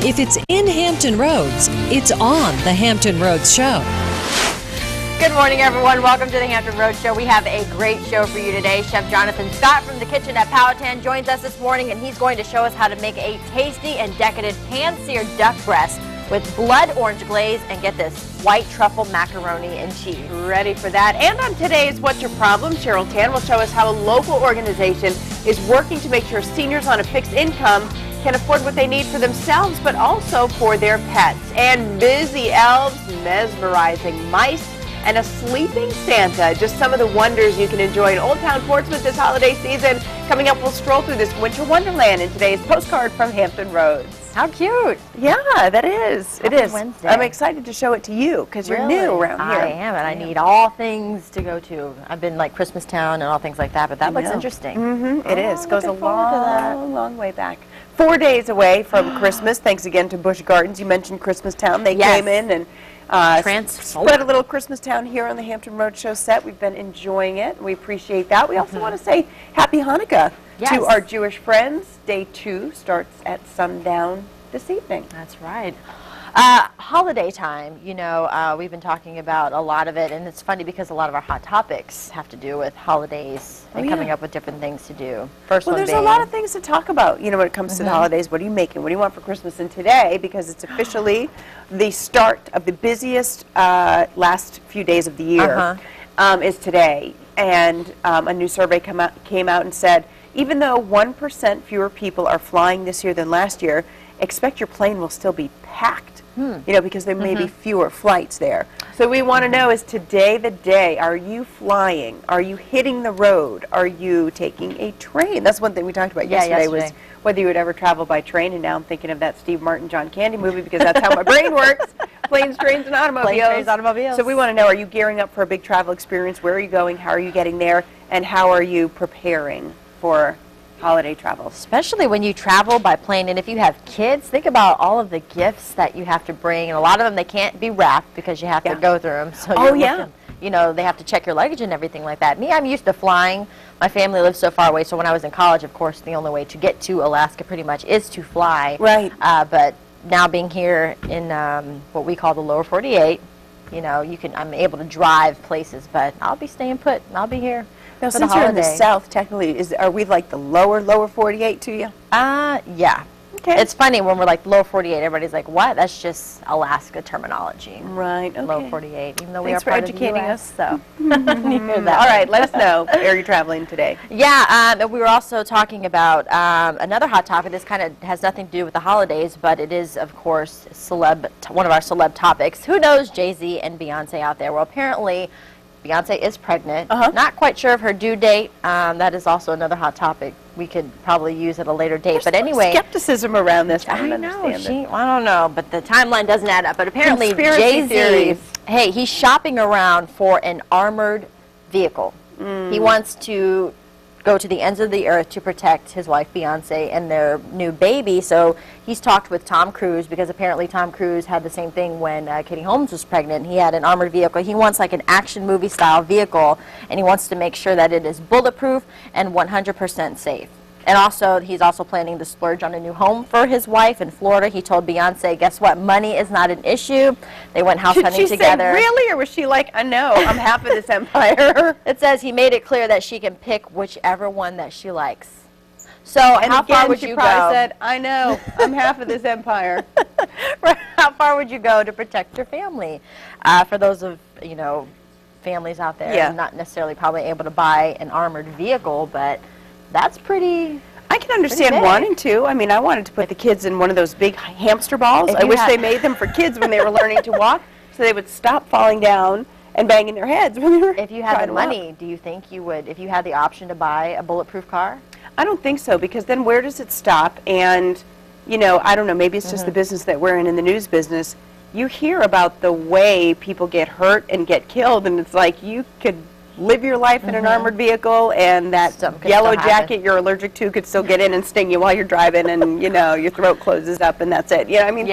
If it's in Hampton Roads, it's on the Hampton Roads Show. Good morning, everyone. Welcome to the Hampton Roads Show. We have a great show for you today. Chef Jonathan Scott from the kitchen at Palate joins us this morning, and he's going to show us how to make a tasty and decadent pan-seared duck breast with blood orange glaze and, get this, white truffle macaroni and cheese. Ready for that? And on today's What's Your Problem, Cheryl Tan will show us how a local organization is working to make sure seniors on a fixed income can afford what they need for themselves, but also for their pets. And busy elves, mesmerizing mice, and a sleeping Santa. Just some of the wonders you can enjoy in Old Town Portsmouth this holiday season. Coming up, we'll stroll through this winter wonderland in today's postcard from Hampton Roads. How cute. Yeah, that is. It is. Wednesday. I'm excited to show it to you because you're new around here. I am, and I need all things to go to. I've been like Christmas Town and all things like that, but that looks interesting. Mm-hmm. It is. Goes a long, long way back. 4 days away from Christmas. Thanks again to Busch Gardens. You mentioned Christmas Town. They came in and spread a little Christmas Town here on the Hampton Roads Show set. We've been enjoying it. We appreciate that. We also want to say Happy Hanukkah to our Jewish friends. Day 2 starts at sundown this evening. That's right. Holiday time, you know, we've been talking about a lot of it, and it's funny because a lot of our hot topics have to do with holidays and coming up with different things to do. Well, there's a lot of things to talk about, you know, when it comes to the holidays. What are you making? What do you want for Christmas? And today, because it's officially the start of the busiest last few days of the year, is today. And a new survey came out and said, even though 1% fewer people are flying this year than last year, expect your plane will still be packed. You know, because there may be fewer flights there. So we want to know, is today the day? Are you flying? Are you hitting the road? Are you taking a train? That's one thing we talked about yesterday was whether you would ever travel by train, and now I'm thinking of that Steve Martin, John Candy movie because that's how my brain works. Planes, trains, and automobiles. Planes, trains, automobiles. So we want to know, are you gearing up for a big travel experience? Where are you going? How are you getting there? And how are you preparing for holiday travel? Especially when you travel by plane, and if you have kids, think about all of the gifts that you have to bring, and a lot of them, they can't be wrapped because you have to go through them. So you know, they have to check your luggage and everything like that. Me, I'm used to flying. My family lives so far away, so when I was in college, of course, the only way to get to Alaska pretty much is to fly. Right. But now being here in what we call the lower 48, you know, I'm able to drive places, but I'll be staying put, and I'll be here. Now, since you're in the South, technically, are we like the lower 48 to you? Yeah. Okay. It's funny when we're like lower 48, everybody's like, what? That's just Alaska terminology. Right, okay. Lower 48, even though we are Thanks for part educating of the US, us. so. All right, let us know. Where are you traveling today? Yeah, we were also talking about another hot topic. This kind of has nothing to do with the holidays, but it is, of course, one of our celeb topics. Who knows Jay-Z and Beyonce out there? Well, apparently, Beyonce is pregnant. Not quite sure of her due date. That is also another hot topic we could probably use at a later date. There's but anyway, skepticism around this. I don't know, but the timeline doesn't add up. But apparently, Jay-Z, hey, he's shopping around for an armored vehicle. He wants to go to the ends of the earth to protect his wife Beyonce and their new baby. So he's talked with Tom Cruise, because apparently Tom Cruise had the same thing when Katie Holmes was pregnant. He had an armored vehicle. He wants like an action movie style vehicle, and he wants to make sure that it is bulletproof and 100% safe. And also, he's also planning to splurge on a new home for his wife in Florida. He told Beyonce, guess what, money is not an issue. They went house hunting together. Say, really? Or was she like, I know, I'm half of this empire? It says he made it clear that she can pick whichever one that she likes. So how far would you go? She probably said, I know, I'm half of this empire. How far would you go to protect your family? For those of, you know, families out there, not necessarily probably able to buy an armored vehicle, but that's pretty. I can understand wanting to. I mean, I wanted to put the kids in one of those big hamster balls. I wish they made them for kids when they were learning to walk, so they would stop falling down and banging their heads when they were. If you had the money, do you think you would, if you had the option to buy a bulletproof car? I don't think so, because then where does it stop? And, you know, I don't know, maybe it's just the business that we're in the news business. You hear about the way people get hurt and get killed, and it's like you could live your life in an armored vehicle, and that yellow jacket you're allergic to could still get in and sting you while you're driving, and, you know, your throat closes up, and that's it. You know, I mean,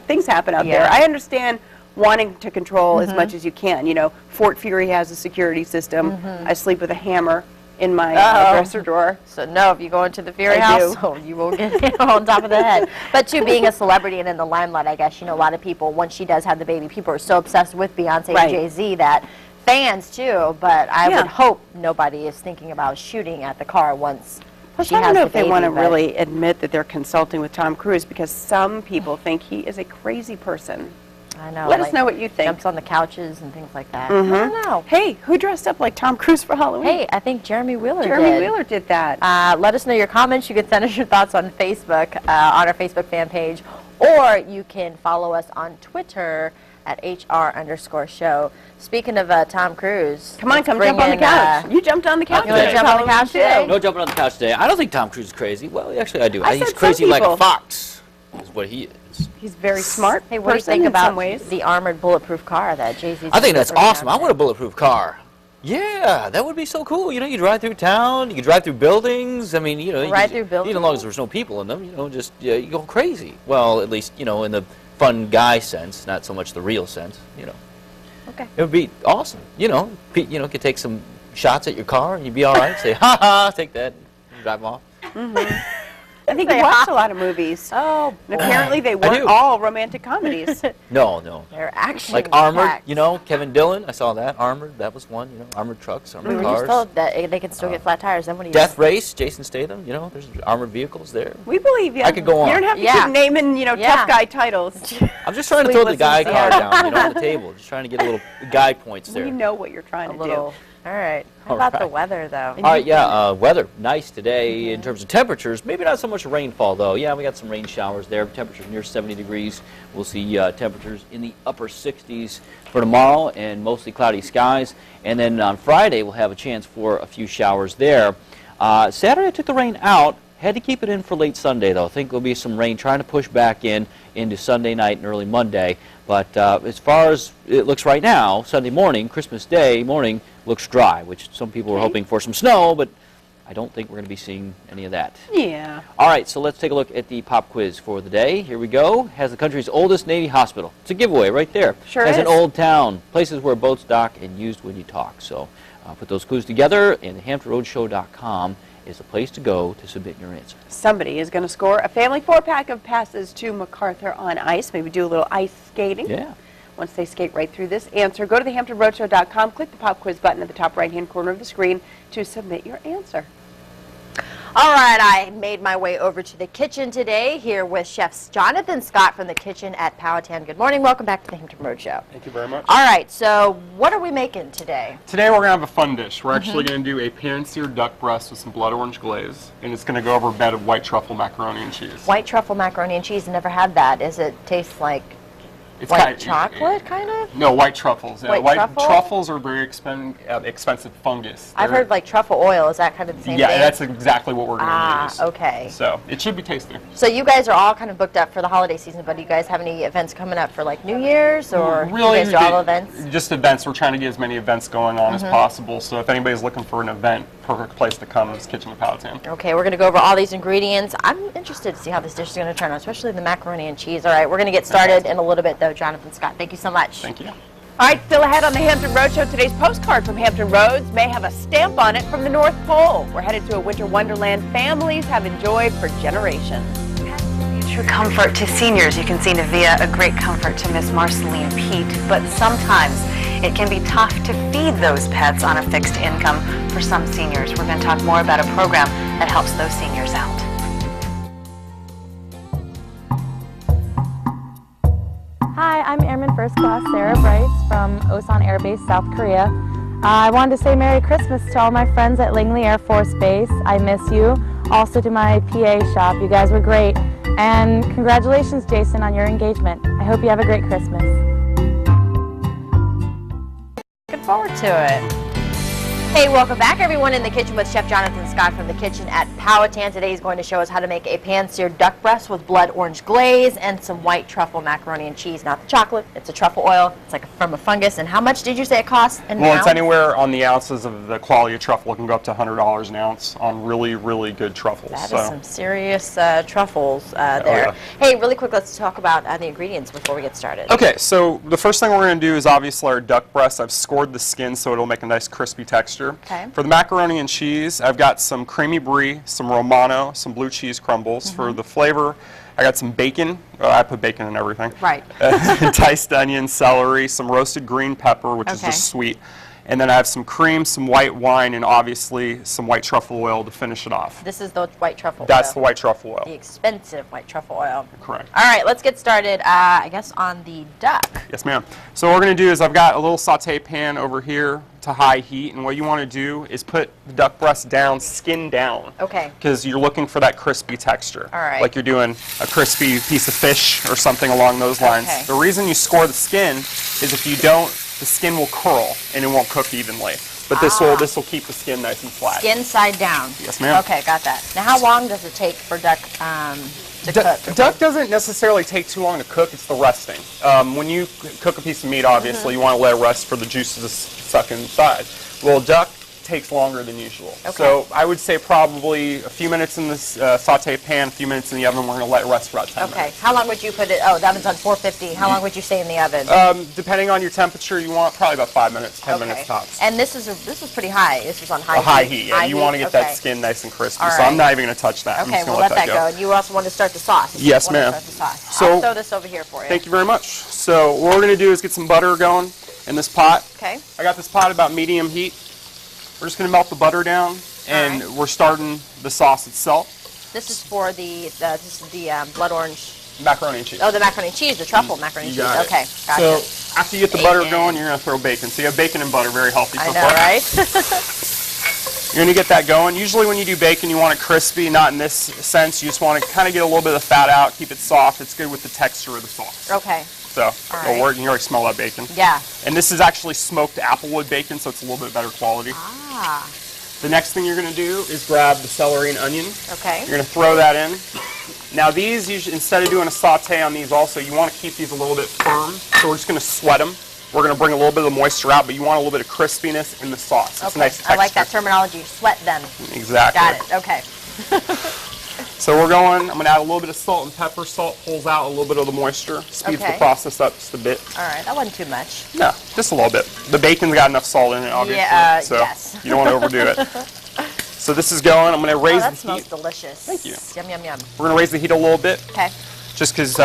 things happen out there. I understand wanting to control as much as you can. You know, Fort Fury has a security system. I sleep with a hammer in my dresser drawer. So no, if you go into the Fury I House, do. oh, you will get hit on top of the head. But too, being a celebrity and in the limelight, I guess, you know, a lot of people, once she does have the baby, people are so obsessed with Beyonce and Jay-Z that fans too, but I would hope nobody is thinking about shooting at the car once she I has don't know the if they baby, want to but- really admit that they're consulting with Tom Cruise, because some people think he is a crazy person. I know. Let us know what you think. Jumps on the couches and things like that. I don't know. Hey, who dressed up like Tom Cruise for Halloween? Hey, I think Jeremy Wheeler did. Jeremy Wheeler did that. Let us know your comments. You can send us your thoughts on Facebook, on our Facebook fan page, or you can follow us on Twitter at HR_show. Speaking of Tom Cruise. Come on, come jump on the couch. You jumped on the couch. You want to jump on the couch today? No jumping on the couch today. I don't think Tom Cruise is crazy. Well, actually, I do. I He's said crazy some like a people. fox, is what he is. He's very smart. Hey, what do you person think in about some ways. the armored bulletproof car that Jay-Z's I think that's bringing awesome. out I want a bulletproof car. Yeah, that would be so cool. You know, you drive through town, you can drive through buildings. I mean, you know, Ride through buildings? As long as there's no people in them, you know, just you go crazy. Well, at least, you know, in the fun guy sense, not so much the real sense, you know. Okay. It would be awesome. You know, could take some shots at your car and you'd be all right. Say, ha ha, take that, and drive them off. I think you watched a lot of movies. Oh, And apparently they I weren't do. all romantic comedies. No. they're action Like Armored, packed. you know, Kevin Dillon, I saw that. Armored, that was one, you know, armored trucks, armored We were cars. just told that they can still get flat tires. Then what do you Death Race, Jason Statham, you know, there's armored vehicles there. We believe you. I could go on. You don't have to Yeah. keep naming, you know, Yeah. tough guy titles. I'm just trying to throw the Sleepless guy in card Seattle. down, you know, on the table. Just trying to get a little guy points there. We know what you're trying A to little. All right. How All about the right. weather, though? All right, yeah, weather, nice today in terms of temperatures. Maybe not so much rainfall, though. Yeah, we got some rain showers there. Temperatures near 70 degrees. We'll see temperatures in the upper 60s for tomorrow and mostly cloudy skies. And then on Friday, we'll have a chance for a few showers there. Saturday, I took the rain out. Had to keep it in for late Sunday, though. I think there'll be some rain trying to push back into Sunday night and early Monday. But as far as it looks right now, Sunday morning, Christmas Day morning, looks dry, which some people were hoping for some snow, but I don't think we're going to be seeing any of that. Yeah. All right, so let's take a look at the pop quiz for the day. Here we go. Has the country's oldest Navy hospital. It's a giveaway right there. Sure Has is. an old town, places where boats dock and used when you talk. So put those clues together, and thehamptonroadshow.com is the place to go to submit your answer. Somebody is going to score a family 4-pack of passes to MacArthur on ice. Maybe do a little ice skating. Yeah. Once they skate right through this answer, go to thehamptonroadshow.com, click the pop quiz button at the top right-hand corner of the screen to submit your answer. All right, I made my way over to the kitchen today here with Chef Jonathan Scott from the kitchen at Powhatan. Good morning. Welcome back to the Hampton Road Show. Thank you very much. All right, so what are we making today? Today we're going to have a fun dish. We're actually going to do a pan-seared duck breast with some blood orange glaze, and it's going to go over a bed of white truffle macaroni and cheese. White truffle macaroni and cheese. Never had that. Does it taste like It's white chocolate, kind of? No, white truffles. Yeah, White truffle? truffles are very expensive fungus. I've They're- heard like truffle oil. Is that kind of the same Yeah, thing? that's exactly what we're going to use. Okay. So it should be tasty. So you guys are all kind of booked up for the holiday season, but do you guys have any events coming up for like New Year's, or Really, you guys do all events? just events. We're trying to get as many events going on as possible. So if anybody's looking for an event, perfect place to come is Kitchen of Powhatan. Okay, we're going to go over all these ingredients. I'm interested to see how this dish is going to turn out, especially the macaroni and cheese. All right, we're going to get started in a little bit, though. Jonathan Scott, thank you so much. Thank you. All right, still ahead on the Hampton Road Show. Today's postcard from Hampton Roads may have a stamp on it from the North Pole. We're headed to a winter wonderland families have enjoyed for generations. True comfort to seniors. You can see Navia a great comfort to Miss Marceline Pete, but sometimes it can be tough to feed those pets on a fixed income for some seniors. We're going to talk more about a program that helps those seniors out. Hi, I'm Airman First Class Sarah Bryce from Osan Air Base, South Korea. I wanted to say Merry Christmas to all my friends at Langley Air Force Base. I miss you. Also to my PA shop. You guys were great. And congratulations, Jason, on your engagement. I hope you have a great Christmas. Looking forward to it. Hey, welcome back, everyone, in the kitchen with Chef Jonathan Scott from the kitchen at Palate. Today he's going to show us how to make a pan-seared duck breast with blood orange glaze and some white truffle macaroni and cheese. Not the chocolate, it's a truffle oil. It's like from a fungus. And how much did you say it costs an Well, ounce? it's anywhere on the ounces of the quality of truffle. It can go up to $100 an ounce on really, really good truffles. That is some serious truffles there. yeah. Hey, really quick, let's talk about the ingredients before we get started. Okay, so the first thing we're going to do is obviously our duck breast. I've scored the skin so it'll make a nice crispy texture. Okay. For the macaroni and cheese, I've got some creamy brie, some Romano, some blue cheese crumbles. For the flavor, I got some bacon. I put bacon in everything. Right. Diced onion, celery, some roasted green pepper, which is Okay. just sweet. And then I have some cream, some white wine, and obviously some white truffle oil to finish it off. This is the white truffle That's oil. the white truffle oil. The expensive white truffle oil. Correct. All right, let's get started, I guess, on the duck. Yes, ma'am. So what we're going to do is I've got a little saute pan over here to high heat, and what you want to do is put the duck breast down, skin down. Okay. Because you're looking for that crispy texture. All right. Like you're doing a crispy piece of fish or something along those lines. Okay. The reason you score the skin is if you don't, the skin will curl and it won't cook evenly. But this will keep the skin nice and flat. Skin side down. Yes, ma'am. Okay, got that. Now, how long does it take for duck to cook? Duck doesn't necessarily take too long to cook. It's the resting. When you cook a piece of meat, obviously, you want to let it rest for the juices to suck inside. Well, duck takes longer than usual. Okay. So I would say probably a few minutes in this saute pan, a few minutes in the oven. We're going to let it rest for about 10 minutes. Okay. How long would you put it? Oh, the oven's on 450. How long would you stay in the oven? Depending on your temperature, you want probably about 5 minutes, 10 minutes tops. And this is pretty high. This is on high A heat. high heat, yeah. High You heat? want to get Okay. that skin nice and crispy. All So right. I'm not even going to touch that. I'm Okay, just we'll going let to let that go. And you also want to start the sauce. You Yes, want to ma'am. start the sauce. So- I'll throw this over here for you. Thank you very much. So what we're going to do is get some butter going in this pot. Okay. I got this pot about medium heat. We're just going to melt the butter down, and All right. we're starting the sauce itself. This is for the blood orange. Macaroni and cheese. Oh, the macaroni and cheese, the truffle macaroni and You cheese. got it. Okay, gotcha. So after you get the butter Bacon. going, you're going to throw bacon. So you have bacon and butter, very healthy I so know, far. right? You're going to get that going. Usually when you do bacon, you want it crispy. Not in this sense. You just want to kind of get a little bit of the fat out, keep it soft. It's good with the texture of the sauce. Okay. So All it'll right. work. You can already smell that bacon. Yeah. And this is actually smoked applewood bacon, so it's a little bit better quality. Ah. The next thing you're going to do is grab the celery and onion. Okay. You're going to throw that in. Now these, instead of doing a saute on these also, you want to keep these a little bit firm. So we're just going to sweat them. We're going to bring a little bit of the moisture out, but you want a little bit of crispiness in the sauce. It's a nice texture. I like that terminology. Sweat them. Exactly. Got it. Okay. So we're going, I'm going to add a little bit of salt and pepper. Salt pulls out a little bit of the moisture, speeds Okay. the process up just a bit. All right. That wasn't too much. No, just a little bit. The bacon's got enough salt in it, obviously. Yeah, so yes. you don't want to overdo it. So this is going. I'm going to raise Oh, that the smells heat. delicious. Thank you. Yum, yum, yum. We're going to raise the heat a little bit. Okay. Just because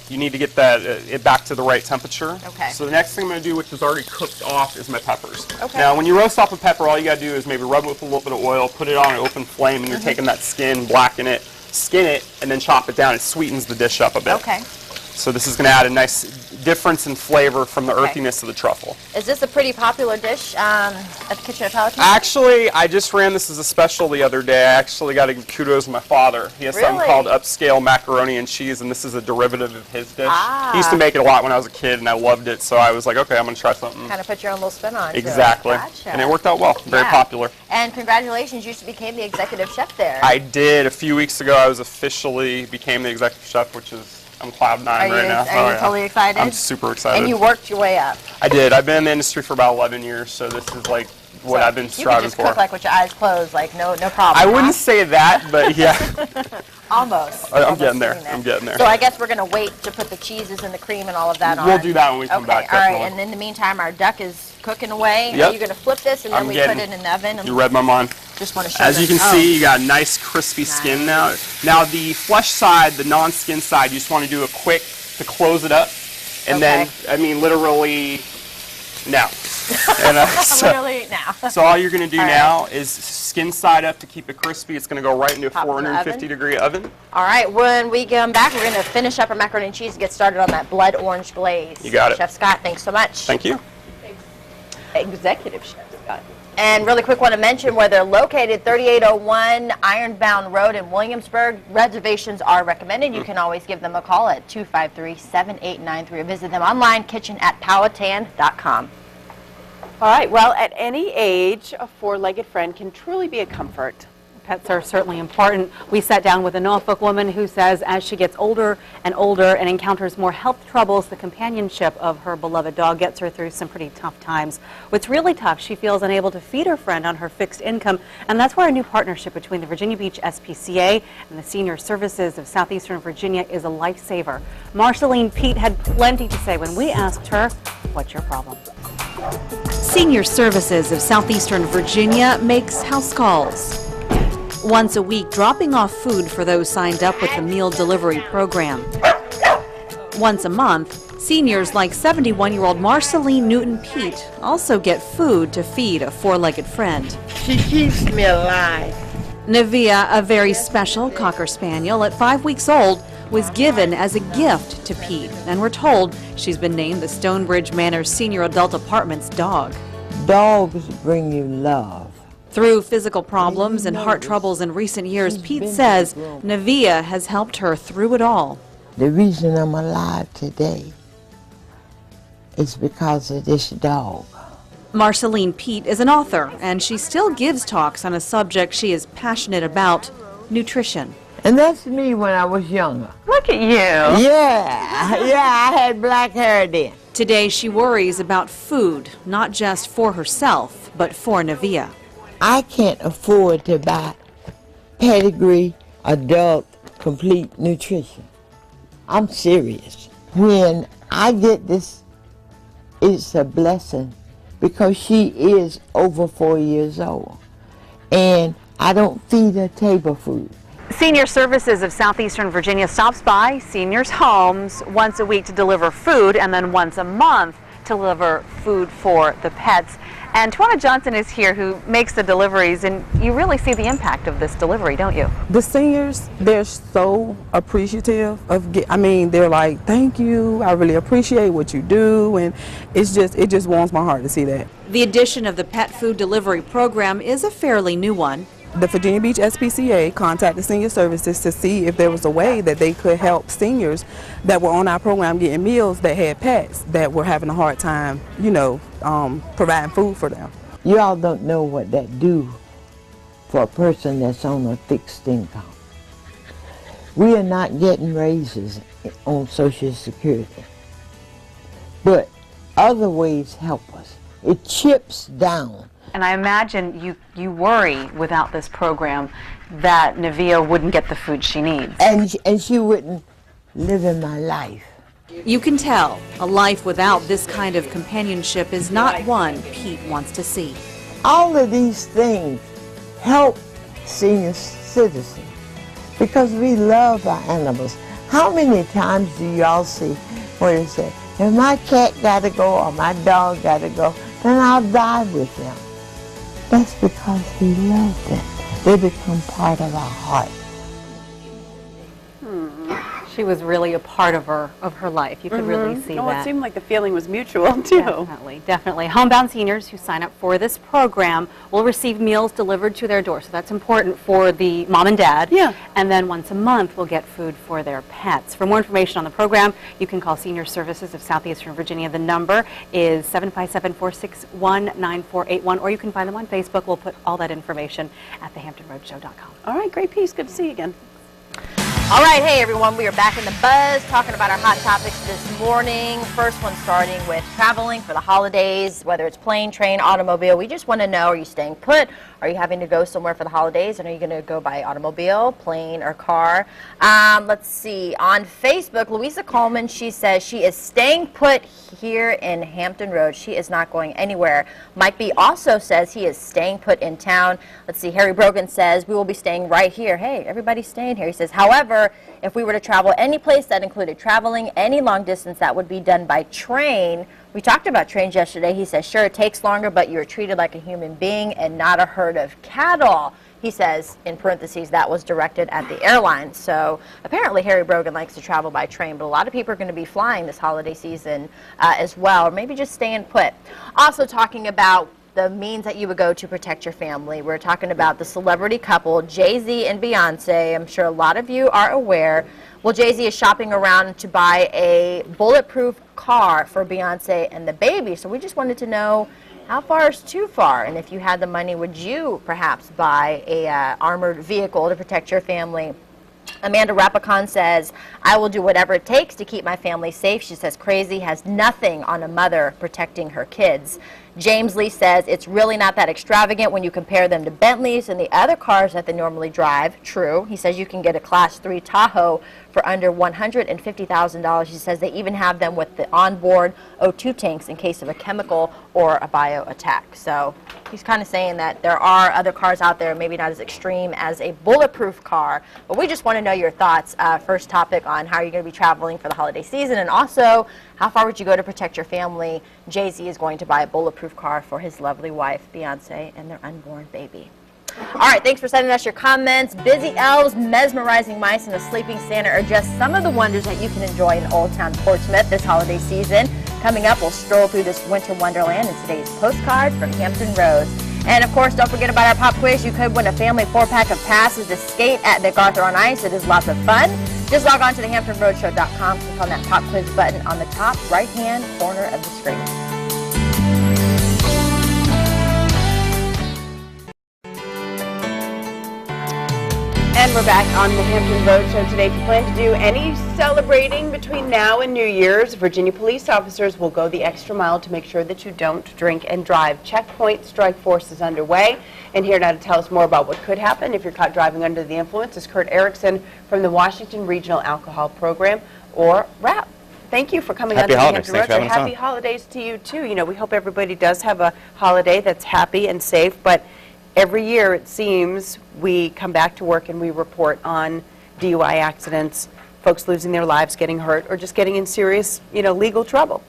you need to get that it back to the right temperature. Okay. So the next thing I'm going to do, which is already cooked off, is my peppers. Okay. Now, when you roast off a pepper, all you got to do is maybe rub it with a little bit of oil, put it on an open flame, and you're taking that skin, blacken it, skin it, and then chop it down. It sweetens the dish up a bit. Okay. So this is going to add a nice difference in flavor from the Okay. earthiness of the truffle. Is this a pretty popular dish at the kitchen at Palate? Actually, I just ran this as a special the other day. I actually got to give kudos to my father. He has something Really? called upscale macaroni and cheese, and this is a derivative of his dish. Ah. He used to make it a lot when I was a kid, and I loved it, so I was like, okay, I'm going to try something. Kind of put your own little spin on it. Exactly. Gotcha. And it worked out well. Very Yeah. popular. And congratulations, you became the executive chef there. I did. A few weeks ago, I was officially became the executive chef, which is, I'm cloud nine right now. Are you totally excited? I'm super excited. And you worked your way up. I did. I've been in the industry for about 11 years, so this is like what So I've been you could striving just for. cook like with your eyes closed, like no problem. I huh? wouldn't say that, but yeah. Almost. I'm Almost getting there. doing I'm getting there. So I guess we're going to wait to put the cheeses and the cream and all of that on. We'll do that when we come Okay, back, all right. definitely. And in the meantime, our duck is cooking away. Yep. Are you going to flip this and then I'm we getting- put it in the oven? And You read my mind. just want to show As you them- can see, you got a nice crispy skin now. Now the flesh side, the non-skin side, you just want to do a quick to close it up, and then I mean literally now. And, Literally now. so all you're going to do All right. now is skin side up to keep it crispy. It's going to go right into a Pop in the 450-degree oven. All right, when we come back, we're going to finish up our macaroni and cheese and get started on that blood orange glaze. You got it. Chef Scott, thanks so much. Thank you. Executive Chef Scott. And really quick, want to mention where they're located, 3801 Ironbound Road in Williamsburg. Reservations are recommended. You can always give them a call at 253-7893 or visit them online, kitchen@palatan.com. All right, well, at any age, a four-legged friend can truly be a comfort. Pets are certainly important. We sat down with a Norfolk woman who says as she gets older and encounters more health troubles, the companionship of her beloved dog gets her through some pretty tough times. What's really tough, she feels unable to feed her friend on her fixed income, and that's where a new partnership between the Virginia Beach SPCA and the Senior Services of Southeastern Virginia is a lifesaver. Marceline Pete had plenty to say when we asked her, "What's your problem?" Senior Services of Southeastern Virginia makes house calls. Once a week, dropping off food for those signed up with the meal delivery program. Once a month, seniors like 71-year-old Marceline Newton Pete also get food to feed a four-legged friend. She keeps me alive. Nevia, a very special Cocker Spaniel at 5 weeks old, was given as a gift to Pete, and we're told she's been named the Stonebridge Manor Senior Adult Apartment's dog. Dogs bring you love. Through physical problems and heart troubles in recent years, Pete says Nevia has helped her through it all. The reason I'm alive today is because of this dog. Marceline Pete is an author, and she still gives talks on a subject she is passionate about, nutrition. And that's me when I was younger. Look at you. Yeah, I had black hair then. Today she worries about food, not just for herself, but for Nevia. I can't afford to buy pedigree, adult, complete nutrition. I'm serious. When I get this, it's a blessing because she is over 4 years old. And I don't feed her table food. Senior Services of Southeastern Virginia stops by seniors' homes once a week to deliver food, and then once a month to deliver food for the pets. And Tawana Johnson is here, who makes the deliveries, and you really see the impact of this delivery, don't you? The seniors, they're so appreciative of, they're like, thank you, I really appreciate what you do, and it just warms my heart to see that. The addition of the pet food delivery program is a fairly new one. The Virginia Beach SPCA contacted Senior Services to see if there was a way that they could help seniors that were on our program getting meals that had pets that were having a hard time, providing food for them. You all don't know what that do for a person that's on a fixed income. We are not getting raises on Social Security, but other ways help us. It chips down. And I imagine you worry without this program that Nevia wouldn't get the food she needs. And she wouldn't live in my life. You can tell a life without this kind of companionship is not one Pete wants to see. All of these things help senior citizens because we love our animals. How many times do y'all see where they say, if my cat got to go or my dog got to go, then I'll die with them. That's because we love them. They become part of our heart. She was really a part of her life. You could really see that. It seemed like the feeling was mutual, too. Definitely, definitely. Homebound seniors who sign up for this program will receive meals delivered to their door. So that's important for the mom and dad. Yeah. And then once a month, will get food for their pets. For more information on the program, you can call Senior Services of Southeastern Virginia. The number is 757-461-9481, or you can find them on Facebook. We'll put all that information at thehamptonroadshow.com. All right, great piece. Good to see you again. All right, hey everyone, we are back in the buzz talking about our hot topics this morning. First one starting with traveling for the holidays, whether it's plane, train, automobile. We just want to know, are you staying put? Are you having to go somewhere for the holidays? And are you going to go by automobile, plane, or car? Let's see. On Facebook, Louisa Coleman, she says she is staying put here in Hampton Roads. She is not going anywhere. Mike B. also says he is staying put in town. Let's see. Harry Brogan says we will be staying right here. Hey, everybody's staying here. He says, however, if we were to travel any place that included traveling any long distance, that would be done by train. We talked about trains yesterday. He says, sure, it takes longer, but you're treated like a human being and not a herd of cattle. He says, in parentheses, that was directed at the airline. So apparently Harry Brogan likes to travel by train, but a lot of people are going to be flying this holiday season as well, or maybe just staying put. Also talking about the means that you would go to protect your family. We're talking about the celebrity couple, Jay-Z and Beyonce. I'm sure a lot of you are aware. Well, Jay-Z is shopping around to buy a bulletproof car for Beyonce and the baby. So we just wanted to know, How far is too far? And if you had the money, would you perhaps buy a armored vehicle to protect your family? Amanda Rapacon says, I will do whatever it takes to keep my family safe. She says crazy has nothing on a mother protecting her kids. James Lee says it's really not that extravagant when you compare them to Bentleys and the other cars that they normally drive. True. He says you can get a Class 3 Tahoe for under $150,000. He says they even have them with the onboard O2 tanks in case of a chemical or a bio attack. So he's kind of saying that there are other cars out there, maybe not as extreme as a bulletproof car, but we just want to know your thoughts. First topic on how you're going to be traveling for the holiday season, and also how far would you go to protect your family? Jay-Z is going to buy a bulletproof car for his lovely wife, Beyonce, and their unborn baby. All right, thanks for sending us your comments. Busy elves, mesmerizing mice, and a sleeping Santa are just some of the wonders that you can enjoy in Old Town Portsmouth this holiday season. Coming up, we'll stroll through this winter wonderland in today's postcard from Hampton Roads. And of course, don't forget about our pop quiz. You could win a family 4-pack of passes to skate at MacArthur on Ice. It is lots of fun. Just log on to thehamptonroadshow.com, click on that pop quiz button on the top right-hand corner of the screen. And we're back on the Hampton Road Show today. If you plan to do any celebrating between now and New Year's, Virginia police officers will go the extra mile to make sure that you don't drink and drive. Checkpoint Strike Force is underway. And here now to tell us more about what could happen if you're caught driving under the influence is Kurt Erickson from the Washington Regional Alcohol Program, or WRAP. Thank you for coming on to the Hampton Road Show. Happy holidays to you, too. You know, we hope everybody does have a holiday that's happy and safe, but every year, it seems, we come back to work and we report on DUI accidents, folks losing their lives, getting hurt, or just getting in serious, legal trouble.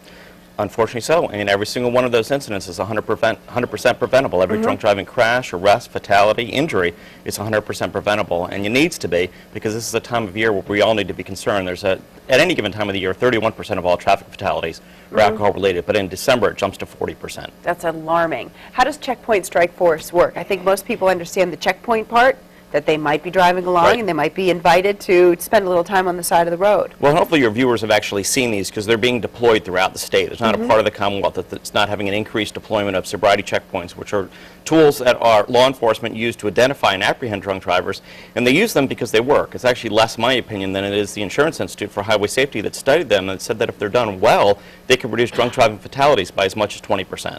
Unfortunately so, and every single one of those incidents is 100% preventable. Every drunk driving crash, arrest, fatality, injury is 100% preventable, and it needs to be, because this is a time of year where we all need to be concerned. At any given time of the year, 31% of all traffic fatalities are alcohol related, but in December it jumps to 40%. That's alarming. How does Checkpoint Strike Force work? I think most people understand the checkpoint part, that they might be driving along and they might be invited to spend a little time on the side of the road. Well, hopefully your viewers have actually seen these, because they're being deployed throughout the state. There's not a part of the Commonwealth that's not having an increased deployment of sobriety checkpoints, which are tools that our law enforcement use to identify and apprehend drunk drivers, and they use them because they work. It's actually less my opinion than it is the Insurance Institute for Highway Safety that studied them and said that if they're done well, they can reduce drunk driving fatalities by as much as 20%.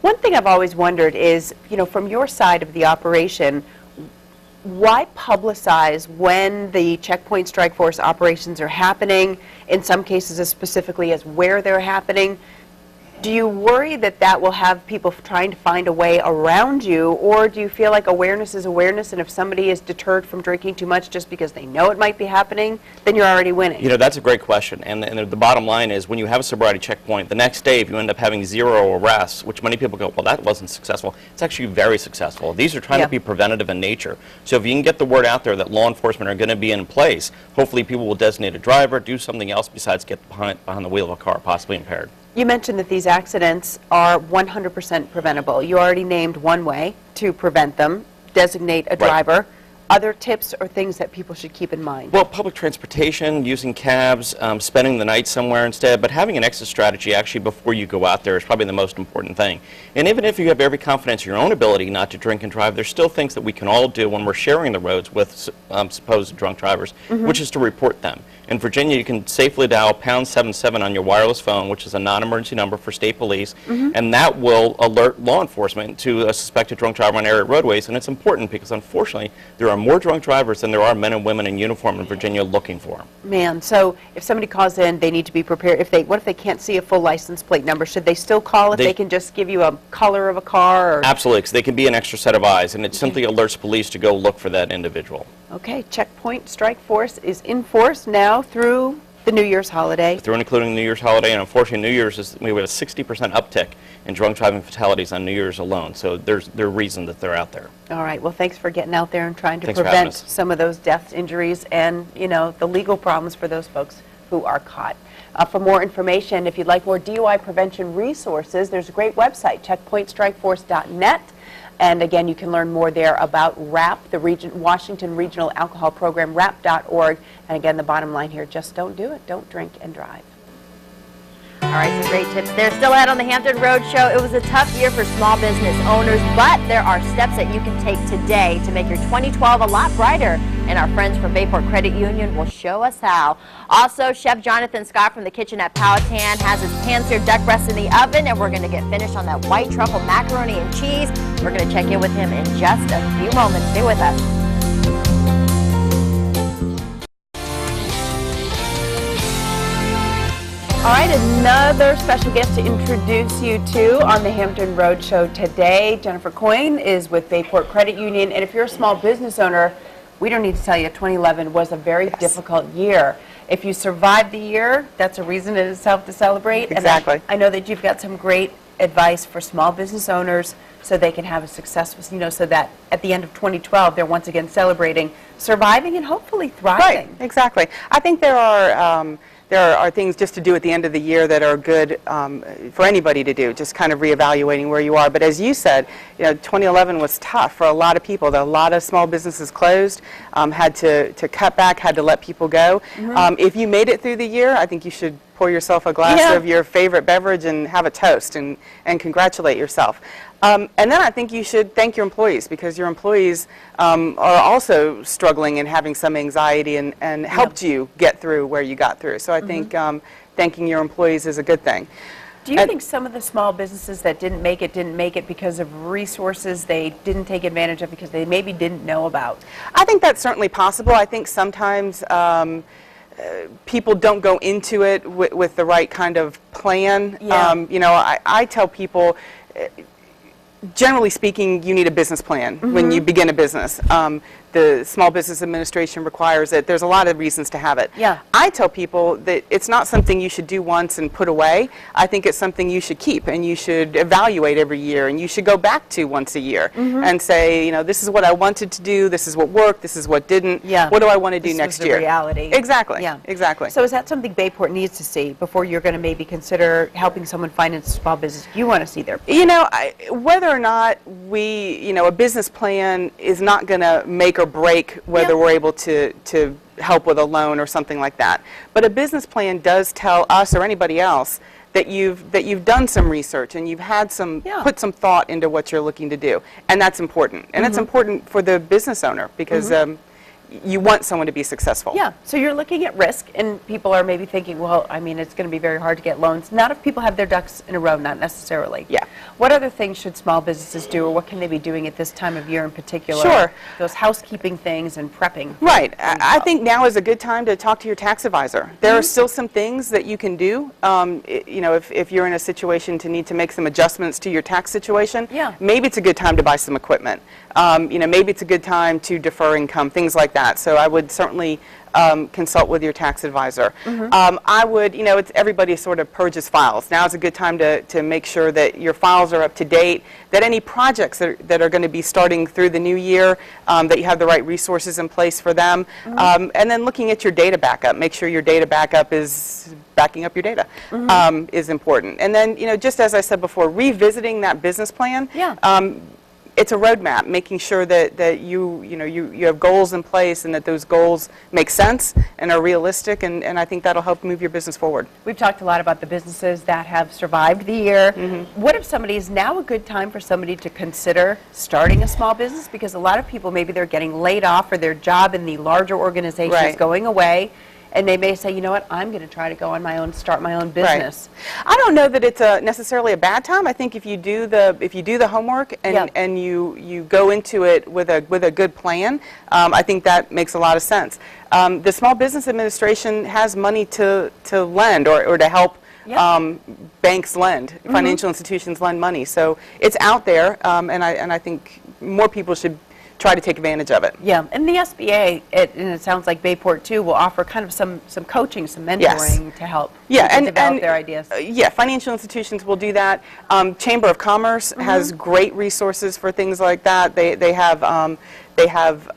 One thing I've always wondered is, from your side of the operation, why publicize when the Checkpoint Strike Force operations are happening, in some cases as specifically as where they're happening? Do you worry that that will have people trying to find a way around you, or do you feel like awareness is awareness, and if somebody is deterred from drinking too much just because they know it might be happening, then you're already winning? That's a great question, and the bottom line is when you have a sobriety checkpoint, the next day if you end up having 0 arrests, which many people go, well, that wasn't successful, it's actually very successful. These are trying to be preventative in nature. So if you can get the word out there that law enforcement are going to be in place, hopefully people will designate a driver, do something else besides get behind the wheel of a car, possibly impaired. You mentioned that these accidents are 100% preventable. You already named one way to prevent them, designate a driver. Other tips or things that people should keep in mind? Well, public transportation, using cabs, spending the night somewhere instead, but having an exit strategy actually before you go out there is probably the most important thing. And even if you have every confidence in your own ability not to drink and drive, there's still things that we can all do when we're sharing the roads with supposed drunk drivers, which is to report them. In Virginia, you can safely dial #77 on your wireless phone, which is a non-emergency number for state police, and that will alert law enforcement to a suspected drunk driver on area roadways. And it's important because, unfortunately, there are more drunk drivers than there are men and women in uniform in Virginia looking for them. Man, so if somebody calls in, they need to be prepared. What if they can't see a full license plate number? Should they still call if they can just give you a color of a car? Or? Absolutely, because they can be an extra set of eyes, and it simply alerts police to go look for that individual. Okay, Checkpoint Strike Force is in force now through the New Year's holiday. Through and including New Year's holiday, and unfortunately New Year's we have a 60% uptick in drunk driving fatalities on New Year's alone, so there's reason that they're out there. All right, well, thanks for getting out there and trying to prevent some of those deaths, injuries, and the legal problems for those folks who are caught. For more information, if you'd like more DUI prevention resources, there's a great website, checkpointstrikeforce.net. And again, you can learn more there about WRAP, the Washington Regional Alcohol Program, WRAP.org. And again, the bottom line here, just don't do it. Don't drink and drive. All right, some great tips there. Still ahead on the Hampton Road Show. It was a tough year for small business owners, but there are steps that you can take today to make your 2012 a lot brighter. And our friends from Bayport Credit Union will show us how. Also, Chef Jonathan Scott from the kitchen at Palate has his pan-seared duck breast in the oven, and we're going to get finished on that white truffle macaroni and cheese. We're going to check in with him in just a few moments. Stay with us. All right, another special guest to introduce you to on the Hampton Road Show today. Jennifer Coyne is with Bayport Credit Union, and if you're a small business owner, we don't need to tell you 2011 was a very difficult year. If you survived the year, that's a reason in itself to celebrate. Exactly. And I know that you've got some great advice for small business owners so they can have a successful, so that at the end of 2012 they're once again celebrating, surviving, and hopefully thriving. Right, exactly. I think there are things just to do at the end of the year that are good for anybody to do, just kind of reevaluating where you are. But as you said, 2011 was tough for a lot of people. A lot of small businesses closed, had to cut back, had to let people go. If you made it through the year, I think you should pour yourself a glass of your favorite beverage and have a toast and congratulate yourself. And then I think you should thank your employees, because your employees are also struggling and having some anxiety and helped you get through where you got through. So I think thanking your employees is a good thing. Do you think some of the small businesses that didn't make it because of resources they didn't take advantage of because they maybe didn't know about? I think that's certainly possible. I think sometimes people don't go into it with the right kind of plan. I tell people, generally speaking, you need a business plan when you begin a business. The Small Business Administration requires it. There's a lot of reasons to have it. I tell people that it's not something you should do once and put away. I think it's something you should keep, and you should evaluate every year, and you should go back to once a year and say, this is what I wanted to do, this is what worked, this is what didn't, what do I want to do next year? This was the reality. Exactly. Exactly. So is that something Bayport needs to see before you're going to maybe consider helping someone finance a small business? You want to see their plan? Whether or not a business plan is not going to make or break whether we're able to help with a loan or something like that. But a business plan does tell us or anybody else that you've done some research and you've had put some thought into what you're looking to do, and that's important. And it's important for the business owner, because you want someone to be successful. Yeah, so you're looking at risk, and people are maybe thinking, well, it's going to be very hard to get loans. Not if people have their ducks in a row, not necessarily. Yeah. What other things should small businesses do, or what can they be doing at this time of year in particular? Sure. Those housekeeping things and prepping. Right. I think now is a good time to talk to your tax advisor. There are still some things that you can do. If you're in a situation to need to make some adjustments to your tax situation, maybe it's a good time to buy some equipment. Maybe it's a good time to defer income, things like that. So I would certainly consult with your tax advisor. I would, everybody sort of purges files. Now is a good time to make sure that your files are up to date, that any projects that are going to be starting through the new year, that you have the right resources in place for them. And then looking at your data backup, make sure your data backup is backing up your data is important. And then, just as I said before, revisiting that business plan. It's a roadmap, making sure that you have goals in place and that those goals make sense and are realistic, and I think that'll help move your business forward. We've talked a lot about the businesses that have survived the year. What if is now a good time for somebody to consider starting a small business? Because a lot of people, maybe they're getting laid off, or their job in the larger organization is going away. And they may say, you know what, I'm going to try to go on my own, start my own business. I don't know that it's necessarily a bad time. I think if you do the homework and you go into it with a good plan, I think that makes a lot of sense. The Small Business Administration has money to lend or to help banks lend, financial institutions lend money. So it's out there, and I think more people should try to take advantage of it. Yeah, and the SBA, and it sounds like Bayport too, will offer kind of some coaching, some mentoring to help people develop their ideas. Financial institutions will do that. Chamber of Commerce has great resources for things like that. They have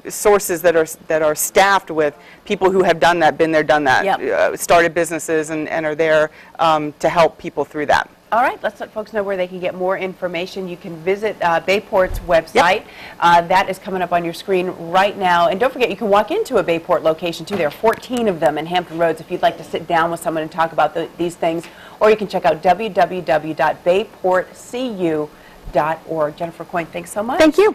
sources that are staffed with people who have done that, been there, done that, started businesses, and are there to help people through that. All right, let's let folks know where they can get more information. You can visit Bayport's website. That is coming up on your screen right now. And don't forget, you can walk into a Bayport location, too. There are 14 of them in Hampton Roads if you'd like to sit down with someone and talk about these things. Or you can check out www.bayportcu.org. Jennifer Coyne, thanks so much. Thank you.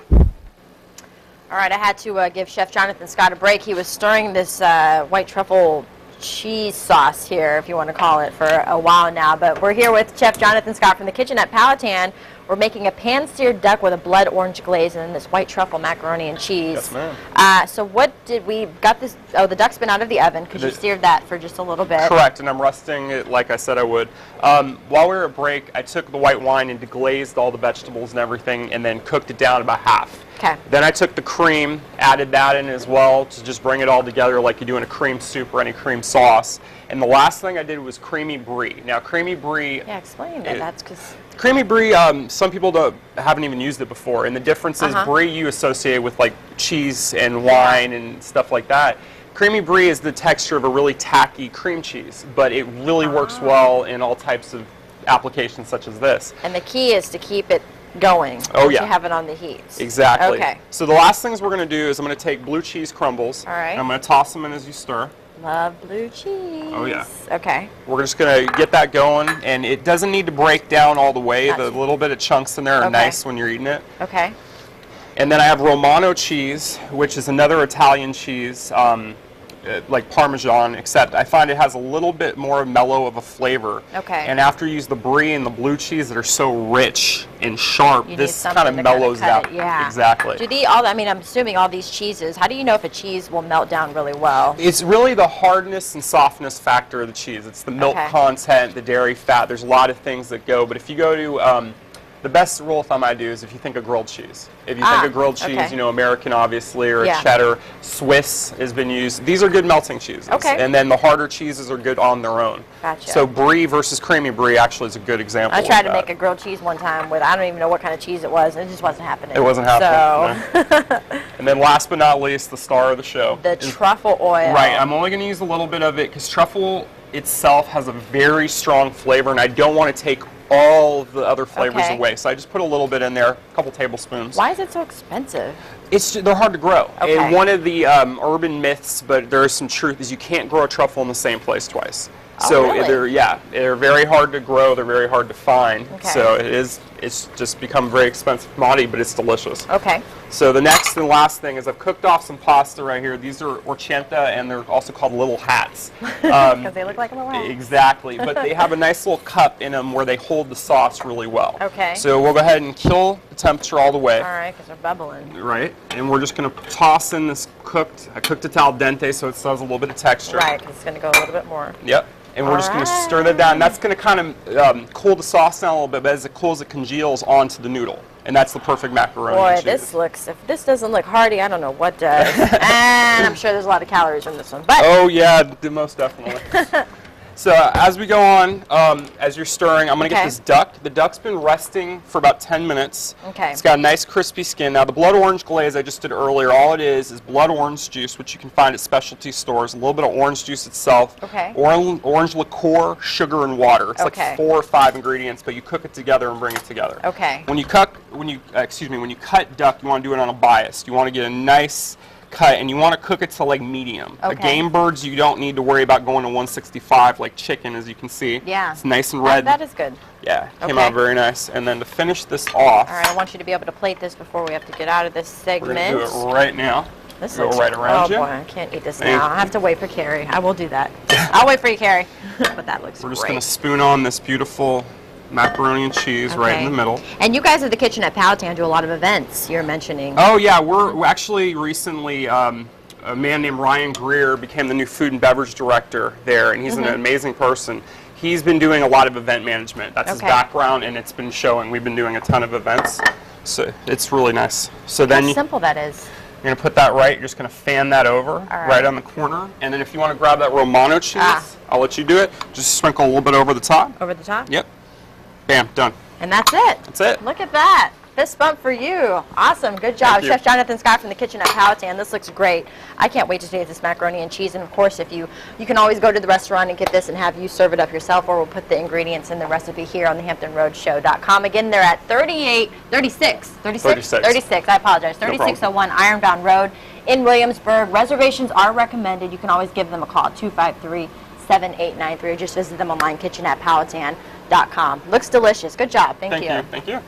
All right, I had to give Chef Jonathan Scott a break. He was stirring this white truffle cheese sauce here, if you want to call it, for a while now. But we're here with Chef Jonathan Scott from the kitchen at Palate. We're making a pan-seared duck with a blood orange glaze and then this white truffle macaroni and cheese. Yes, ma'am. So what did we got this? Oh, the duck's been out of the oven because you seared that for just a little bit. Correct, and I'm resting it like I said I would. While we were at break, I took the white wine and deglazed all the vegetables and everything, and then cooked it down about half. Okay. Then I took the cream, added that in as well to just bring it all together like you do in a cream soup or any cream sauce. And the last thing I did was creamy brie. Now, creamy brie. Yeah, explain that. That's because. Creamy brie, some people haven't even used it before, and the difference is brie you associate with like cheese and wine and stuff like that. Creamy brie is the texture of a really tacky cream cheese, but it really works well in all types of applications such as this. And the key is to keep it going. Oh, yeah. You have it on the heat. Exactly. Okay. So the last things we're going to do is I'm going to take blue cheese crumbles. All right. And I'm going to toss them in as you stir. Love blue cheese. Oh, yeah. Okay. We're just going to get that going, and it doesn't need to break down all the way. The little bit of chunks in there are nice when you're eating it. Okay. And then I have Romano cheese, which is another Italian cheese, like Parmesan, except I find it has a little bit more mellow of a flavor. Okay. And after you use the brie and the blue cheese that are so rich and sharp, this kind of mellows out. Yeah. Exactly. Do I mean, I'm assuming all these cheeses, how do you know if a cheese will melt down really well? It's really the hardness and softness factor of the cheese. It's the milk content, the dairy fat. There's a lot of things that go. But if you go to the best rule of thumb I do is if you think of grilled cheese. If you think of grilled cheese, you know, American obviously, or a cheddar, Swiss has been used. These are good melting cheeses. Okay. And then the harder cheeses are good on their own. Gotcha. So brie versus creamy brie actually is a good example. I tried to make a grilled cheese one time with, I don't even know what kind of cheese it was, and it just wasn't happening. It wasn't happening. So. No. And then last but not least, the star of the show. The truffle oil. Right. I'm only going to use a little bit of it because truffle itself has a very strong flavor, and I don't want to take all the other flavors away. So I just put a little bit in there, a couple tablespoons. Why is it so expensive? They're hard to grow. Okay. And one of the urban myths, but there is some truth, is you can't grow a truffle in the same place twice. So really? they're very hard to grow. They're very hard to find. Okay. So it's just become a very expensive commodity, but it's delicious. Okay. So the next and last thing is I've cooked off some pasta right here. These are orchetta, and they're also called little hats. Because they look like a little hat. Exactly, but they have a nice little cup in them where they hold the sauce really well. Okay. So we'll go ahead and kill the temperature all the way. All right, because they're bubbling. Right, and we're just going to toss in this I cooked it al dente so it still has a little bit of texture. Right, because it's going to go a little bit more. Yep. And we're just going to stir that down. That's going to kind of cool the sauce down a little bit, but as it cools, it congeals onto the noodle. And that's the perfect macaroni. Boy, if this doesn't look hearty, I don't know what does. And I'm sure there's a lot of calories in this one. But oh, yeah, most definitely. So as we go on, as you're stirring, I'm going to get this duck. The duck's been resting for about 10 minutes. Okay. It's got a nice crispy skin. Now the blood orange glaze I just did earlier, all it is blood orange juice, which you can find at specialty stores, a little bit of orange juice itself, orange liqueur, sugar, and water. It's like 4 or 5 ingredients, but you cook it together and bring it together. Okay. When you cut duck, you want to do it on a bias. You want to get a nice cut, and you want to cook it to like medium. Okay. A game birds, you don't need to worry about going to 165 like chicken, as you can see. Yeah. It's nice and red. That is good. Yeah, came out very nice. And then to finish this off, all right, I want you to be able to plate this before we have to get out of this segment. We're going to do it right now. This go right around you. Oh boy, I can't eat this now. I have to wait for Carrie. I will do that. I'll wait for you, Carrie. But that looks great. We're just going to spoon on this beautiful macaroni and cheese right in the middle. And you guys at the kitchen at Palate do a lot of events you're mentioning. Oh yeah, we're actually recently, a man named Ryan Greer became the new food and beverage director there, and he's an amazing person. He's been doing a lot of event management. That's his background, and it's been showing. We've been doing a ton of events, so it's really nice. So then how simple that is. You're going to put that right. You're just going to fan that over right on the corner. And then if you want to grab that Romano cheese, I'll let you do it. Just sprinkle a little bit over the top. Over the top? Yep. Bam, done. And that's it. That's it. Look at that. Fist bump for you. Awesome. Good job. Chef Jonathan Scott from the kitchen at Palate. This looks great. I can't wait to taste this macaroni and cheese. And of course, if you can always go to the restaurant and get this and have you serve it up yourself, or we'll put the ingredients in the recipe here on the HamptonRoadsShow.com. Again, they're at 36. I apologize. 3601 Ironbound Road in Williamsburg. Reservations are recommended. You can always give them a call, 253-7893, or just visit them online, kitchen@palatan.com. Looks delicious. Good job. Thank you. Thank you.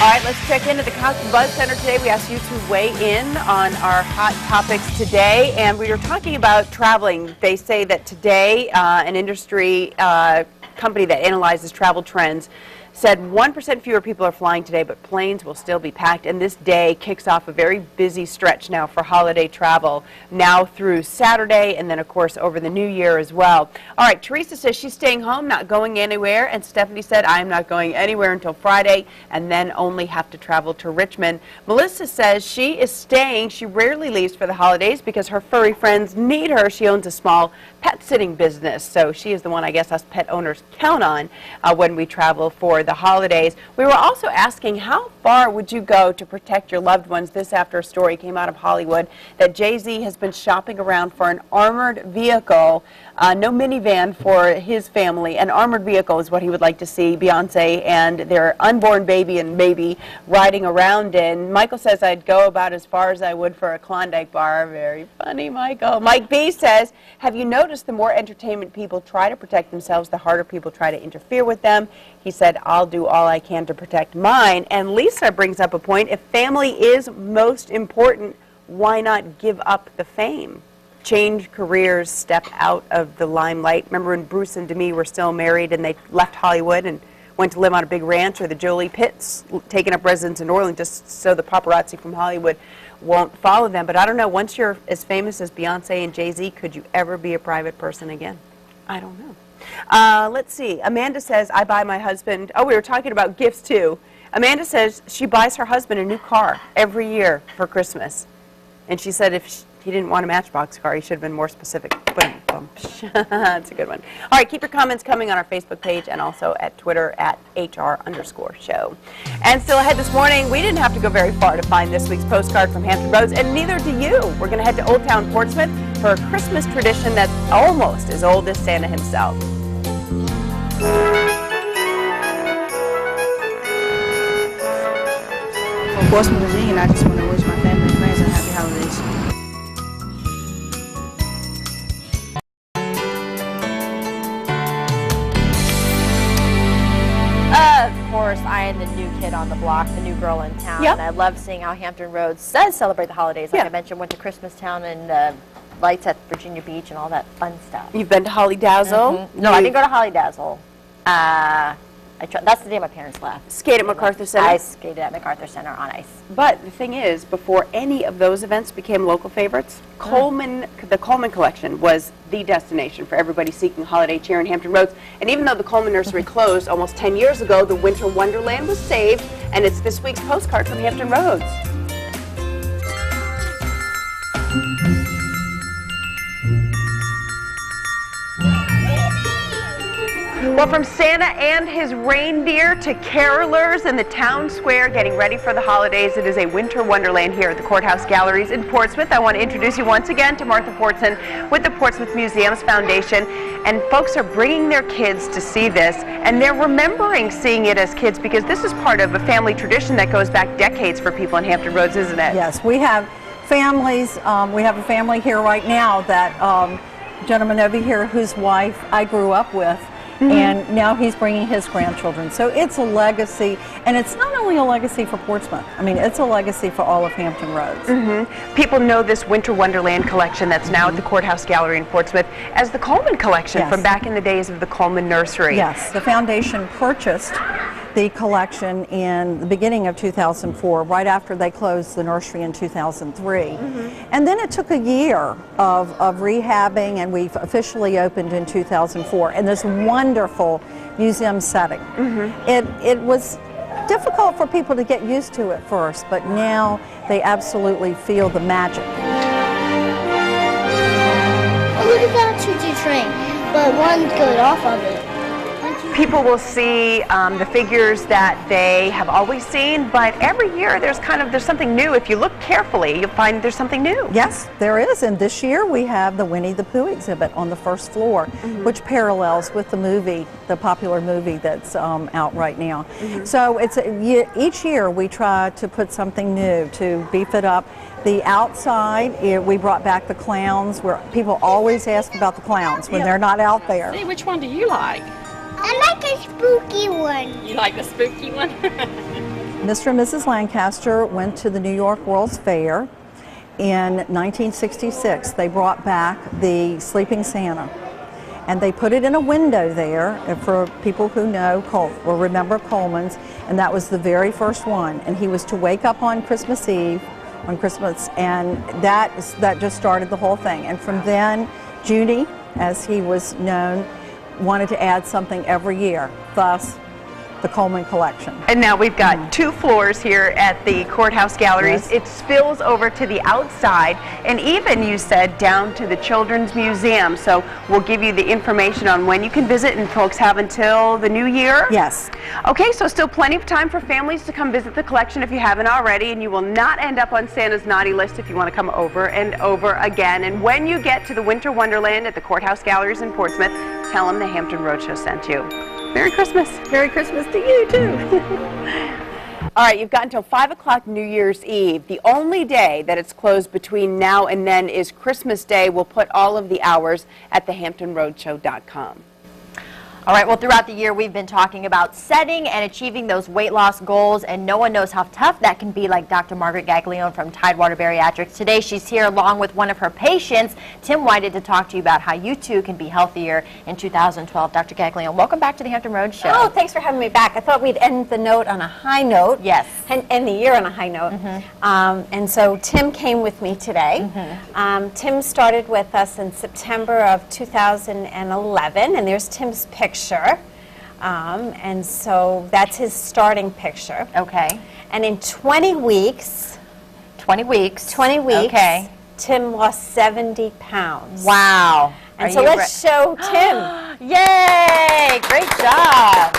All right, let's check into the Constant Buzz Center today. We asked you to weigh in on our hot topics today, and we were talking about traveling. They say that today, an industry company that analyzes travel trends said 1% fewer people are flying today, but planes will still be packed. And this day kicks off a very busy stretch now for holiday travel, now through Saturday, and then, of course, over the new year as well. All right, Teresa says she's staying home, not going anywhere. And Stephanie said, I'm not going anywhere until Friday, and then only have to travel to Richmond. Melissa says she is staying. She rarely leaves for the holidays because her furry friends need her. She owns a small pet sitting business, so she is the one I guess us pet owners count on when we travel for the holidays. We were also asking, how far would you go to protect your loved ones? This after a story came out of Hollywood that Jay-Z has been shopping around for an armored vehicle, no minivan for his family. An armored vehicle is what he would like to see Beyonce and their unborn baby and baby riding around in. Michael says, I'd go about as far as I would for a Klondike bar. Very funny, Michael. Mike B says, have you noticed the more entertainment people try to protect themselves, the harder people try to interfere with them? He said, I'll do all I can to protect mine. And Lisa brings up a point. If family is most important, why not give up the fame? Change careers, step out of the limelight. Remember when Bruce and Demi were still married and they left Hollywood and went to live on a big ranch, or the Jolie Pitts taking up residence in New Orleans just so the paparazzi from Hollywood won't follow them. But I don't know, once you're as famous as Beyonce and Jay-Z, could you ever be a private person again? I don't know. Let's see. Amanda says, I buy my husband, oh, we were talking about gifts too. Amanda says she buys her husband a new car every year for Christmas. And she said if he didn't want a Matchbox car, he should have been more specific. That's a good one. All right, keep your comments coming on our Facebook page and also at Twitter at @HR_show. And still ahead this morning, we didn't have to go very far to find this week's postcard from Hampton Roads, and neither do you. We're going to head to Old Town Portsmouth for a Christmas tradition that's almost as old as Santa himself. From Portsmouth, Virginia, and I just want to wish my family and friends a happy holidays. Of course, I am the new kid on the block, the new girl in town, and I love seeing how Hampton Roads does celebrate the holidays. Like I mentioned, went to Christmas Town and lights at Virginia Beach and all that fun stuff. You've been to Holly Dazzle? No, I didn't go to Holly Dazzle. That's the day my parents left. Skate at MacArthur Center? I skated at MacArthur Center on ice. But the thing is, before any of those events became local favorites, the Coleman Collection was the destination for everybody seeking holiday cheer in Hampton Roads. And even though the Coleman Nursery closed almost 10 years ago, the Winter Wonderland was saved, and it's this week's postcard from Hampton Roads. Well, from Santa and his reindeer to carolers in the town square getting ready for the holidays, it is a winter wonderland here at the Courthouse Galleries in Portsmouth. I want to introduce you once again to Martha Fortson with the Portsmouth Museums Foundation. And folks are bringing their kids to see this, and they're remembering seeing it as kids because this is part of a family tradition that goes back decades for people in Hampton Roads, isn't it? Yes, we have families. We have a family here right now, that gentleman over here whose wife I grew up with. And now he's bringing his grandchildren. So it's a legacy, and it's not only a legacy for Portsmouth. I mean, it's a legacy for all of Hampton Roads. People know this Winter Wonderland collection that's now at the Courthouse Gallery in Portsmouth as the Coleman Collection from back in the days of the Coleman Nursery. Yes, the foundation purchased the collection in the beginning of 2004, right after they closed the nursery in 2003. And then it took a year of rehabbing, and we've officially opened in 2004 in this wonderful museum setting. It was difficult for people to get used to at first, but now they absolutely feel the magic. Oh, look at that choo-choo train, but one goes off of it. people will see the figures that they have always seen, but every year there's something new. If you look carefully, you'll find there's something new. Yes, there is, and this year we have the Winnie the Pooh exhibit on the first floor, which parallels with the movie, the popular movie that's out right now. So it's each year we try to put something new to beef it up. The outside, we brought back the clowns, where people always ask about the clowns when they're not out there. Hey, which one do you like? I like a spooky one. You like the spooky one? Mr. and Mrs. Lancaster went to the New York World's Fair in 1966. They brought back the Sleeping Santa, and they put it in a window there. And for people who know will remember Coleman's, and that was the very first one. And he was to wake up on Christmas Eve, on Christmas, and that just started the whole thing. And from then, Judy, as he was known, wanted to add something every year, thus the Coleman Collection. And now we've got 2 floors here at the Courthouse Galleries. It spills over to the outside, and even, you said, down to the Children's Museum. So we'll give you the information on when you can visit, and folks have until the new year? Yes. Okay, so still plenty of time for families to come visit the collection if you haven't already, and you will not end up on Santa's naughty list if you want to come over and over again. And when you get to the Winter Wonderland at the Courthouse Galleries in Portsmouth, tell them the Hampton Roadshow sent you. Merry Christmas. Merry Christmas to you, too. All right, you've got until 5 o'clock New Year's Eve. The only day that it's closed between now and then is Christmas Day. We'll put all of the hours at thehamptonroadshow.com. All right, well, throughout the year, we've been talking about setting and achieving those weight loss goals, and no one knows how tough that can be, like Dr. Margaret Gaglione from Tidewater Bariatrics. Today, she's here along with one of her patients, Tim Whited, to talk to you about how you, too, can be healthier in 2012. Dr. Gaglione, welcome back to the Hampton Roads Show. Oh, thanks for having me back. I thought we'd end the note on a high note. Yes. And end the year on a high note. And so Tim came with me today. Tim started with us in September of 2011, and there's Tim's picture. And so that's his starting picture. Okay. And in 20 weeks, 20 weeks, okay, Tim lost 70 pounds. Wow. And so let's show Tim. Yay! Great job.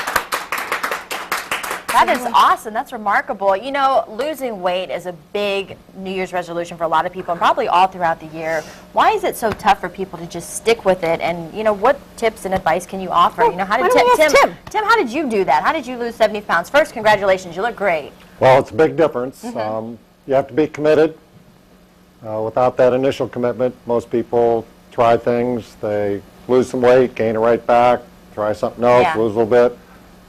That is awesome. That's remarkable. You know, losing weight is a big New Year's resolution for a lot of people, and probably all throughout the year. Why is it so tough for people to just stick with it? And, you know, what tips and advice can you offer? Well, you know, how did Tim, how did you do that? How did you lose 70 pounds? First, congratulations. You look great. Well, it's a big difference. You have to be committed. Without that initial commitment, most people try things. They lose some weight, gain it right back, try something else, lose a little bit.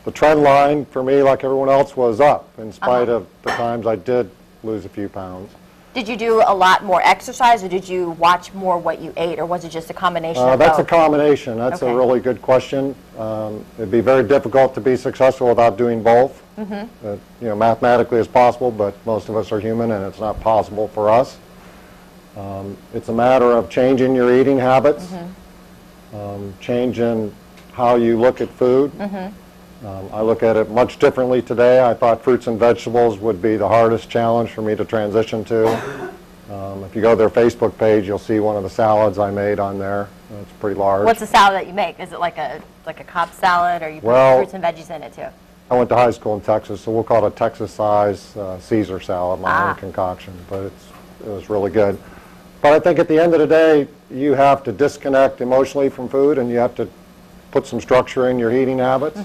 The trend line for me, like everyone else, was up in spite of the times I did lose a few pounds. Did you do a lot more exercise, or did you watch more what you ate, or was it just a combination of That's both? a combination. That's a really good question. It'd be very difficult to be successful without doing both. You know, mathematically it's possible, but most of us are human, and it's not possible for us. It's a matter of changing your eating habits, changing how you look at food. I look at it much differently today. I thought fruits and vegetables would be the hardest challenge for me to transition to. If you go to their Facebook page, you'll see one of the salads I made on there. It's pretty large. What's the salad that you make? Is it like a Cobb salad, or you put fruits and veggies in it too? I went to high school in Texas, so we'll call it a Texas-size Caesar salad, my own concoction, but it was really good. But I think at the end of the day, you have to disconnect emotionally from food, and you have to put some structure in your eating habits.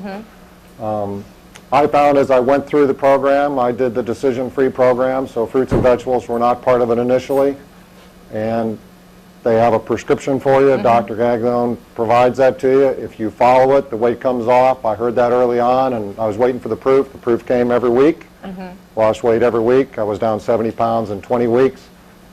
I found as I went through the program, I did the decision-free program, so fruits and vegetables were not part of it initially, and they have a prescription for you. Dr. Gaglione provides that to you. If you follow it, the weight comes off. I heard that early on, and I was waiting for the proof. The proof came every week. Lost weight every week. I was down 70 pounds in 20 weeks.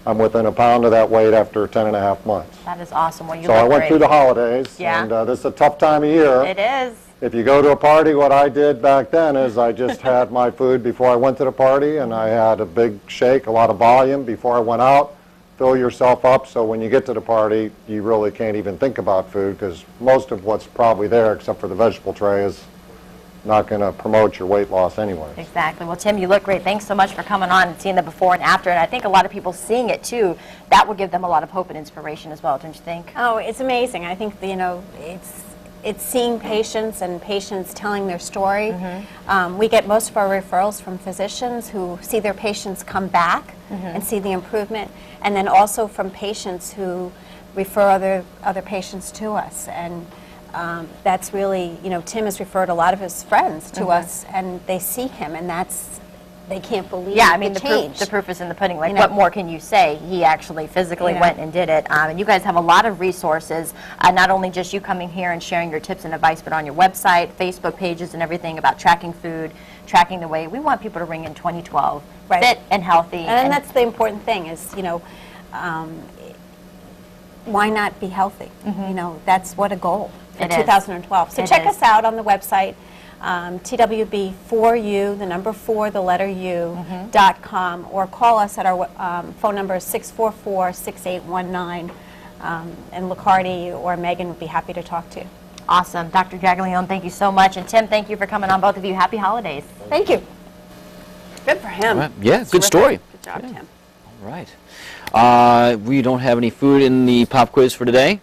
I'm within a pound of that weight after 10.5 months. That is awesome. Well, you so I went through the holidays, and this is a tough time of year. It is. If you go to a party, what I did back then is I just had my food before I went to the party, and I had a big shake, a lot of volume before I went out. Fill yourself up so when you get to the party, you really can't even think about food, because most of what's probably there, except for the vegetable tray, is not going to promote your weight loss anyway. Exactly. Well, Tim, you look great. Thanks so much for coming on and seeing the before and after. And I think a lot of people seeing it, too, that will give them a lot of hope and inspiration as well, don't you think? Oh, it's amazing. I think, you know, it's seeing patients and patients telling their story. We get most of our referrals from physicians who see their patients come back and see the improvement, and then also from patients who refer other patients to us. And that's really, you know, Tim has referred a lot of his friends to us, and they see him, and they can't believe I mean, the change. The proof is in the pudding. Like, You know? what more can you say? He actually physically went and did it. And you guys have a lot of resources, not only just you coming here and sharing your tips and advice, but on your website, Facebook pages, and everything about tracking food, tracking the weight. We want people to ring in 2012, fit and healthy. And that's the important thing is, you know, why not be healthy? You know, that's what a goal for It is. 2012. So It check is. us out on the website, TWB4U, the number 4, the letter U.com, or call us at our phone number is 644-6819, and Lucardi or Megan would be happy to talk to you. Awesome. Dr. Jagiellone, thank you so much. And Tim, thank you for coming on, both of you. Happy holidays. Thank you. Good for him. All right. Yeah, good story. Good job, Tim. All right. We don't have any food in the pop quiz for today,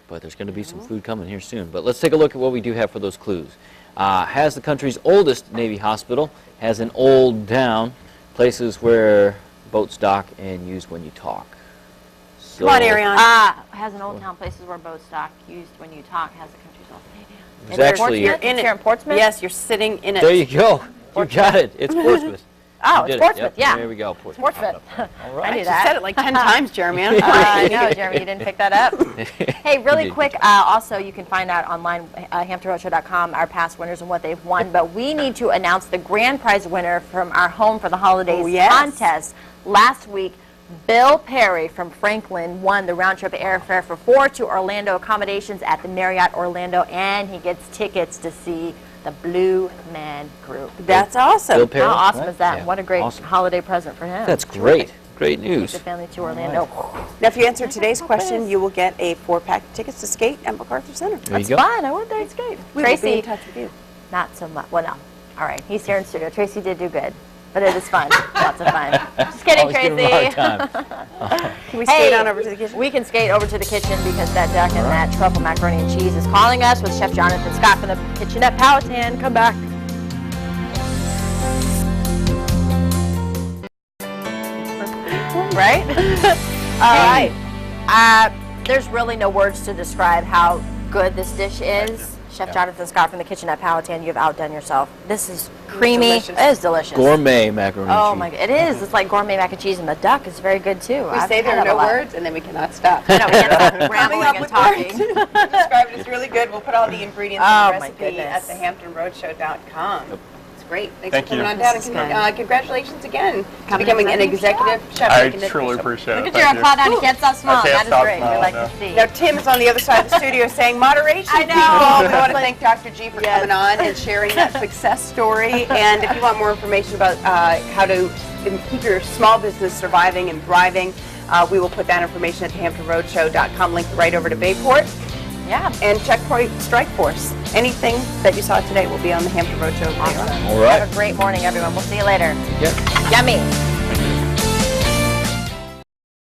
but there's going to be some food coming here soon. But let's take a look at what we do have for those clues. Has the country's oldest Navy hospital, has an old town, places where boats dock and used when you talk. So, Come on, Ariane. Has an old town, places where boats dock, used when you talk, has the country's old Navy. It's actually, you're in it. Here in Portsmouth? Yes, you're sitting in it. there you go. You got it. It's Portsmouth. Oh, You did it's it. Portsmouth, Yep, yeah. There we go. It's Portsmouth. All right. I knew You that. said it like 10 times, Jeremy. I know, Jeremy, you didn't pick that up. Hey, really Indeed. quick, also you can find out online, HamptonRoadshow.com, our past winners and what they've won, but we need to announce the grand prize winner from our Home for the Holidays contest. Last week, Bill Perry from Franklin won the round-trip airfare for 4 to Orlando accommodations at the Marriott Orlando, and he gets tickets to see the Blue Man Group. That's awesome. Bill Perry, How awesome right? is that? Yeah, What a great awesome. holiday present for him. That's great. Great Take news. the family to Orlando. Now, if you answer today's question, you will get a 4-pack of tickets to skate at MacArthur Center. There you That's go. fun. I want that skate. We will be in Tracy, touch with you. not so much. Well, no. All right. He's here in studio. Tracy did do good, but it is fun. Lots of fun. Just kidding, Always give him a Tracy. hard time. Can we skate on over to the kitchen? We can skate over to the kitchen because that duck and that truffle macaroni and cheese is calling us with Chef Jonathan Scott from the kitchen at Palate. Come back. Right? All right. There's really no words to describe how good this dish is. Chef Jonathan Scott from the kitchen at Powhatan, you've outdone yourself. This is creamy. Delicious. It is delicious. Gourmet macaroni and Oh cheese. my god, it is. It's like gourmet mac and cheese, and the duck is very good too. We say there are no words, and then we cannot stop. I know, we can't stop Coming rambling up and with talking. words. Describe it as really good. We'll put all the ingredients Oh, in my the recipe at goodness. thehamptonroadshow.com. It's great. Thanks Thank for coming you. on down, This is and good. congratulations again for Coming becoming in an executive chef. I making it truly official. appreciate Look it. at your Thank you. applaud down. You can't stop smiling. can't That is stop great. We smiling, like no. to see. Now, Tim is on the other side of the studio saying moderation. I know. People. We want to thank Dr. G for coming on and sharing that success story. And if you want more information about how to keep your small business surviving and thriving, we will put that information at thehamptonroadshow.com, linked right over to Bayport. Yeah. And Checkpoint Strike Force. Anything that you saw today will be on the Hampton Roadshow later on. All right. Have a great morning, everyone. We'll see you later. Yeah. Yummy.